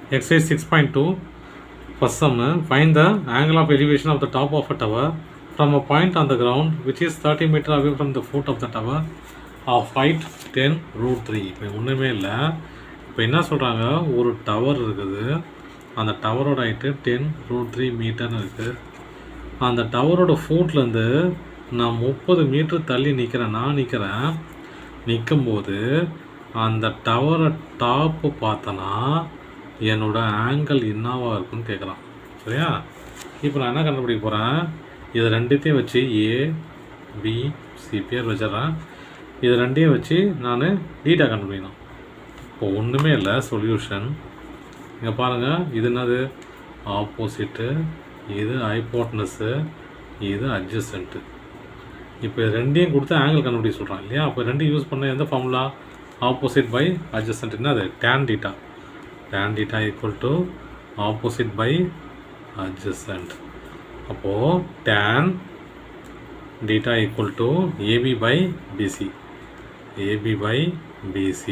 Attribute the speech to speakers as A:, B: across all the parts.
A: Exercise 6.2. First sum, find the angle of elevation of the top of a tower from a point on the ground which is 30 meter away from the foot of the tower of height 10 root 3. இப்போ ஒன்றுமே இல்லை. இப்போ என்ன சொல்கிறாங்க, ஒரு tower இருக்குது, அந்த டவரோட height 10 root 3 மீட்டர்னு இருக்குது. அந்த டவரோட ஃபுட்லேருந்து நான் 30 மீட்டர் தள்ளி நிற்கிறேன். நிற்கும்போது அந்த டவரை டாப்பு பார்த்தனா என்னோடய ஆங்கிள் என்னவாக இருக்குன்னு கேட்குறான். சரியா? இப்போ நான் என்ன கண்டுபிடிக்க போகிறேன், இது ரெண்டுத்தையும் வச்சு ஏபிசி பேர் வச்சிட்றேன். இது ரெண்டையும் வச்சு நான் டீட்டா கண்டுபிடிக்கணும். இப்போ ஒன்றுமே இல்லை, சொல்யூஷன். இங்கே பாருங்கள், இது என்னது ஆப்போசிட்டு, இது ஹைப்போட்டனஸு, இது அட்ஜசன்ட்டு. இப்போ ரெண்டையும் கொடுத்து ஆங்கிள் கண்டுபிடிக்க சொல்கிறான் இல்லையா? அப்போ ரெண்டையும் யூஸ் பண்ண எந்த ஃபார்முலா, ஆப்போசிட் பை அட்ஜசன்ட். என்னது tan theta. tan theta equal to opposite by adjacent. அப்போது tan theta equal to AB by BC. AB by BC.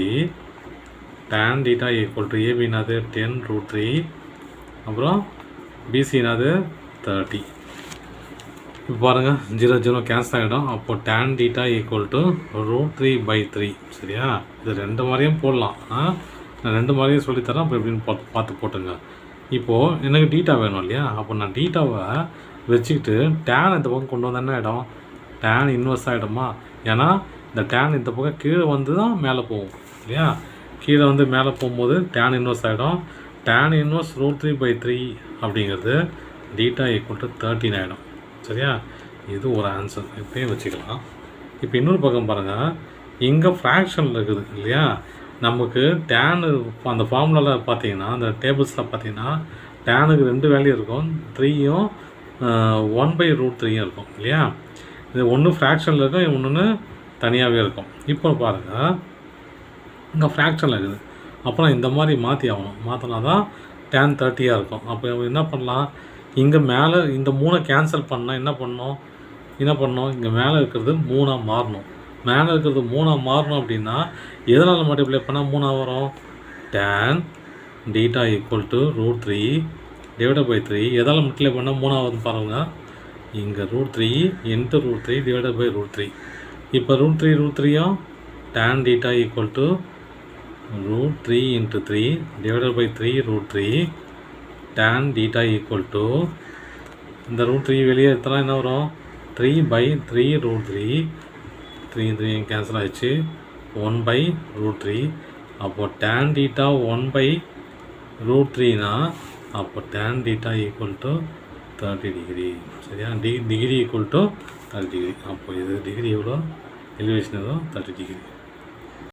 A: tan theta equal to AB என்னது 10 root 3, அப்புறம் BC என்னது 30. இப்போ பாருங்கள், 0 0 cancel ஆகிடும். அப்போது tan theta equal to root 3 by 3. சரியா? இது ரெண்டு மாதிரியும் போடலாம். நான் ரெண்டு மாதிரியும் சொல்லித்தரேன். அப்போ எப்படின்னு பார்த்து போட்டுங்க. இப்போது எனக்கு டீட்டா வேணும் இல்லையா? அப்போ நான் டீட்டாவை வச்சுக்கிட்டு டேன் இந்த பக்கம் கொண்டு வந்தேன்னா ஆகிடும், டேன் இன்வெர்ஸ் ஆகிடுமா? ஏன்னா இந்த டேன் இந்த பக்கம் கீழே வந்து தான் மேலே போகும் இல்லையா? கீழே வந்து மேலே போகும்போது டேன் இன்வெர்ஸ் ஆகிடும். டேன் இன்வெர்ஸ் root 3 by 3 அப்படிங்கிறது டீட்டா ஈக்குவல் டு 13 ஆகிடும். சரியா? இது ஒரு ஆன்சர், இப்படியும் வச்சுக்கலாம். இப்போ இன்னொரு பக்கம் பாருங்கள், இங்கே ஃப்ராக்ஷனில் இருக்குது இல்லையா? நமக்கு டேனு அந்த ஃபார்முலாவில் பார்த்தீங்கன்னா, அந்த டேபிள்ஸில் பார்த்தீங்கன்னா டேனுக்கு 2 வேல்யூ இருக்கும், 3யும் 1/√3 இருக்கும் இல்லையா? இது ஒன்று ஃப்ராக்ஷனில் இருக்கும், இன்னொன்று தனியாகவே இருக்கும். இப்போ பாருங்கள், இங்கே ஃப்ராக்ஷனில் இருக்குது. அப்புறம் இந்த மாதிரி மாற்றி ஆகணும். மாற்றினா தான் tan 30 இருக்கும். அப்போ என்ன பண்ணலாம், இங்கே மேலே இந்த 3 கேன்சல் பண்ணால் என்ன பண்ணணும், இங்கே மேலே இருக்கிறது 3 மாறணும். மேலே இருக்கிறது 3 மாறணும் அப்படின்னா எதனால் மல்டிப்ளை பண்ணால் 3 வரும், tan theta equal to root 3 divided by 3. எதால் மல்டிப்ளை பண்ணால் 3 ஆகுது பாருங்கள், இங்கே √3 into √3 divided by √3. இப்போ √3யும் tan theta equal to √3 into 3 divided by 3 √3. tan theta equal to இந்த √3 வெளியே எடுத்தனா என்ன வரும், 3/3 √3. 3 கேன்சல் ஆகிடுச்சு, 1/√3. அப்போது tan theta 1/√3னா அப்போ tan theta equal to 30 degree. சரியா? Degree equal to 30 degree. அப்போ இது டிகிரி எவ்வளோ, எலிவேஷன் எவ்வளோ, 30 டிகிரி.